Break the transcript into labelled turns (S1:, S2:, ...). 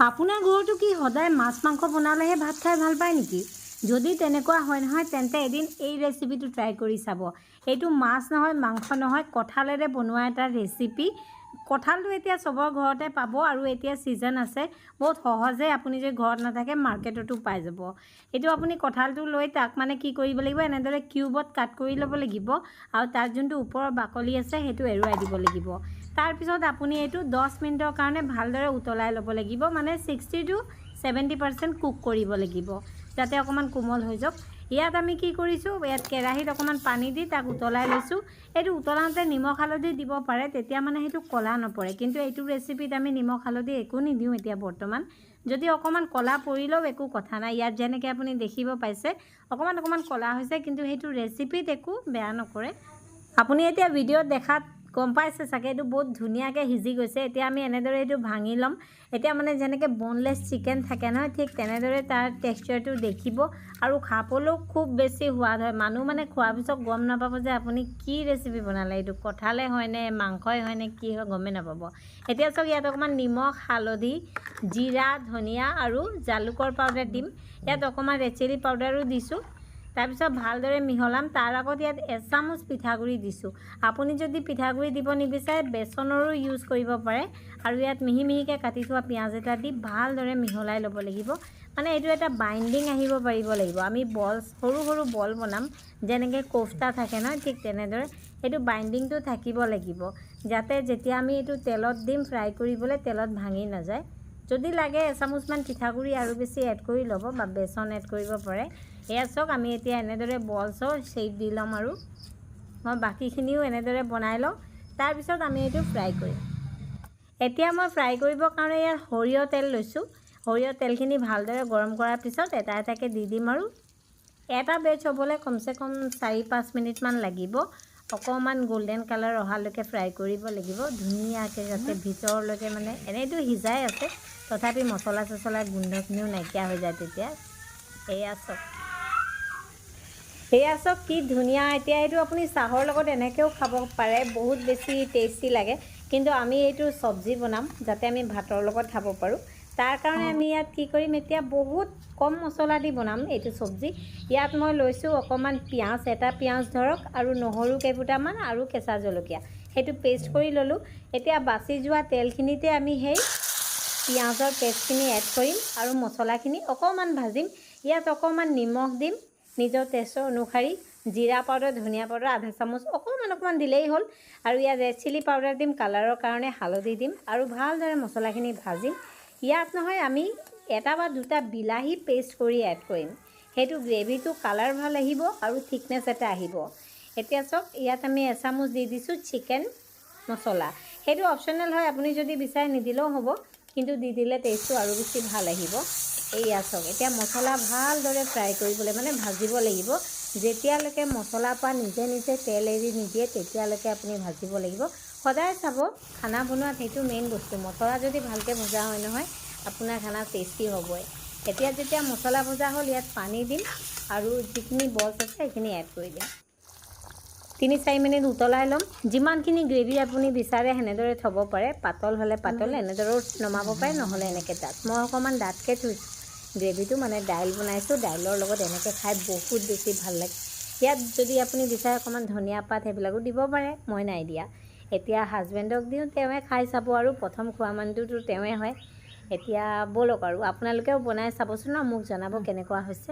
S1: আপোনাৰ ঘৰতো কি সদায় মাছ মাংস বনালেহে ভাত খাই ভাল পায় নেকি? যদি তেনেকুৱা হয় নহয় তেন্তে এদিন এই ৰেচিপিটো ট্ৰাই কৰি চাব। এইটো মাছ নহয়, মাংস নহয়, কঁঠালেৰে বনোৱা এটা ৰেচিপি। কঁঠালটো এতিয়া চবৰ ঘৰতে পাব আৰু এতিয়া ছিজন আছে। বহুত সহজে আপুনি যদি ঘৰত নাথাকে মাৰ্কেটতো পাই যাব। এইটো আপুনি কঁঠালটো লৈ তাক মানে কি কৰিব লাগিব, এনেদৰে কিউবত কাট কৰি ল'ব লাগিব আৰু তাৰ যোনটো ওপৰৰ বাকলি আছে সেইটো এৰুৱাই দিব লাগিব। তাৰপিছত আপুনি এইটো 10 মিনিটৰ কাৰণে ভালদৰে উতলাই ল'ব লাগিব, মানে 60 to 70% কুক কৰিব লাগিব যাতে অকণমান কোমল হৈ যাওক। ইয়াত আমি কি কৰিছোঁ, ইয়াত কেৰাহীত অকণমান পানী দি তাক উতলাই লৈছোঁ। এইটো উতলাওঁতে নিমখ হালধি দিব পাৰে, তেতিয়া মানে সেইটো ক'লা নপৰে, কিন্তু এইটো ৰেচিপিত আমি নিমখ হালধি একো নিদিওঁ এতিয়া বৰ্তমান। যদি অকণমান ক'লা পৰিলেও একো কথা নাই, ইয়াত যেনেকৈ আপুনি দেখিব পাইছে অকণমান ক'লা হৈছে, কিন্তু সেইটো ৰেচিপিত একো বেয়া নকৰে। আপুনি এতিয়া ভিডিঅ'ত দেখাত গম পাইছে চাগে এইটো বহুত ধুনীয়াকৈ সিজি গৈছে। এতিয়া আমি এনেদৰে এইটো ভাঙি ল'ম। এতিয়া মানে যেনেকৈ বনলেছ চিকেন থাকে নহয়, ঠিক তেনেদৰে তাৰ টেক্সচাৰটো দেখিব আৰু খাবলৈও খুব বেছি সোৱাদ হয়। মানুহ মানে খোৱাৰ পিছত গম নাপাব যে আপুনি কি ৰেচিপি বনালে, এইটো কঁঠালে হয়নে মাংসই হয়নে কি হয় গমেই নাপাব। এতিয়া চাওক, ইয়াত অকণমান নিমখ, হালধি, জিৰা, ধনিয়া আৰু জালুকৰ পাউডাৰ দিম। ইয়াত অকণমান ৰেড চিলি পাউডাৰো দিছোঁ। তাৰপিছত ভালদৰে মিহলাম। তাৰ আগত ইয়াত এচামুচ পিঠাগুড়ি দিছোঁ। আপুনি যদি পিঠাগুড়ি দিব নিবিচাৰে বেচনৰো ইউজ কৰিব পাৰে। আৰু ইয়াত মিহি মিহিকৈ কাটি থোৱা পিঁয়াজ এটা দি ভালদৰে মিহলাই ল'ব লাগিব। মানে এইটো এটা বাইণ্ডিং আহিব পাৰিব লাগিব। আমি বল, সৰু সৰু বল বনাম, যেনেকৈ কোফটা থাকে নহয়, ঠিক তেনেদৰে এইটো বাইণ্ডিংটো থাকিব লাগিব, যাতে যেতিয়া আমি এইটো তেলত দিম ফ্ৰাই কৰিবলৈ তেলত ভাঙি নাযায়। যদি লাগে এচামুচমান পিঠাগুড়ি আৰু বেছি এড কৰি ল'ব বা বেচন এড কৰিব পাৰে। এয়া চাওক, আমি এতিয়া এনেদৰে বলছৰ শ্বেপ দি ল'ম আৰু মই বাকীখিনিও এনেদৰে বনাই লওঁ। তাৰপিছত আমি এইটো ফ্ৰাই কৰিম। এতিয়া মই ফ্ৰাই কৰিবৰ কাৰণে ইয়াত সৰিয়হ তেল লৈছোঁ। সৰিয়হ তেলখিনি ভালদৰে গৰম কৰাৰ পিছত এটা এটাকৈ দি দিম আৰু এটা বেচ হ'বলৈ কমচে কম 4-5 মিনিটমান লাগিব। অকণমান গল্ডেন কালাৰ অহালৈকে ফ্ৰাই কৰিব লাগিব ধুনীয়াকৈ, যাতে ভিতৰলৈকে মানে এনেইতো সিজাই আছে তথাপি মছলা চছলা গোন্ধখিনিও নাইকিয়া হৈ যায় তেতিয়া। এয়া চাওক কি ধুনীয়া। এতিয়া এইটো আপুনি চাহৰ লগত এনেকৈও খাব পাৰে, বহুত বেছি টেষ্টি লাগে। কিন্তু আমি এইটো চব্জি বনাম যাতে আমি ভাতৰ লগত খাব পাৰোঁ। তাৰ কাৰণে আমি ইয়াত কি কৰিম, এতিয়া বহুত কম মছলা দি বনাম এইটো চব্জি। ইয়াত মই লৈছোঁ অকণমান পিঁয়াজ, এটা পিঁয়াজ ধৰক, আৰু নহৰু কেইফুটামান আৰু কেঁচা জলকীয়া, সেইটো পেষ্ট কৰি ল'লোঁ। এতিয়া বাচি যোৱা তেলখিনিতে আমি সেই পিঁয়াজৰ পেষ্টখিনি এড কৰিম আৰু মছলাখিনি অকণমান ভাজিম। ইয়াত অকণমান নিমখ দিম নিজৰ টেষ্টৰ অনুসৰি, জিৰা পাউডাৰ, ধনিয়া পাউডাৰ আধা চামুচ অকণমান দিলেই হ'ল। আৰু ইয়াত ৰেড চিলি পাউডাৰ দিম কালাৰৰ কাৰণে, হালধি দিম আৰু ভালদৰে মছলাখিনি ভাজিম। ইয়াত নহয় আমি এটা বা দুটা বিলাহী পেষ্ট কৰি এড কৰিম, সেইটো গ্ৰেভিটো কালাৰ ভাল আহিব আৰু থিকনেছ এটা আহিব। এতিয়া চাওক, ইয়াত আমি এচামুচ দি দিছোঁ চিকেন মছলা। সেইটো অপশ্যনেল হয়, আপুনি যদি বিচাৰে নিদিলেও হ'ব, কিন্তু দি দিলে টেষ্টটো আৰু বেছি ভাল আহিব। এয়া চাওক, এতিয়া মছলা ভালদৰে ফ্ৰাই কৰিবলৈ মানে ভাজিব লাগিব। যেতিয়ালৈকে মছলাৰ পৰা নিজে নিজে তেল এৰি নিদিয়ে তেতিয়ালৈকে আপুনি ভাজিব লাগিব। সদায় চাব, খানা বনোৱাত সেইটো মেইন বস্তু। মছলা যদি ভালকৈ ভজা হয় নহয়, আপোনাৰ খানা টেষ্টি হ'বই। এতিয়া যেতিয়া মছলা ভজা হ'ল, ইয়াত পানী দিম আৰু যিখিনি বলছ আছে সেইখিনি এড কৰি দিম। 3-4 মিনিট উতলাই ল'ম। যিমানখিনি গ্ৰেভি আপুনি বিচাৰে সেনেদৰে থ'ব পাৰে। পাতল হ'লে পাতল, এনেদৰেও নমাব পাৰে, নহ'লে এনেকৈ ডাঠ। মই অকণমান ডাঠকৈ থৈছোঁ গ্ৰেভিটো, মানে দাইল বনাইছোঁ, দাইলৰ লগত এনেকৈ খাই বহুত বেছি ভাল লাগে। ইয়াত যদি আপুনি বিচাৰে অকণমান ধনিয়া পাত সেইবিলাকো দিব পাৰে, মই নাই দিয়া। এতিয়া হাজবেণ্ডক দিওঁ, তেওঁৱে খাই চাব আৰু প্ৰথম খোৱা মানুহটোতো তেওঁৱে হয়। এতিয়া ব'লক আৰু আপোনালোকেও বনাই চাবচোন ন, মোক জনাব কেনেকুৱা হৈছে।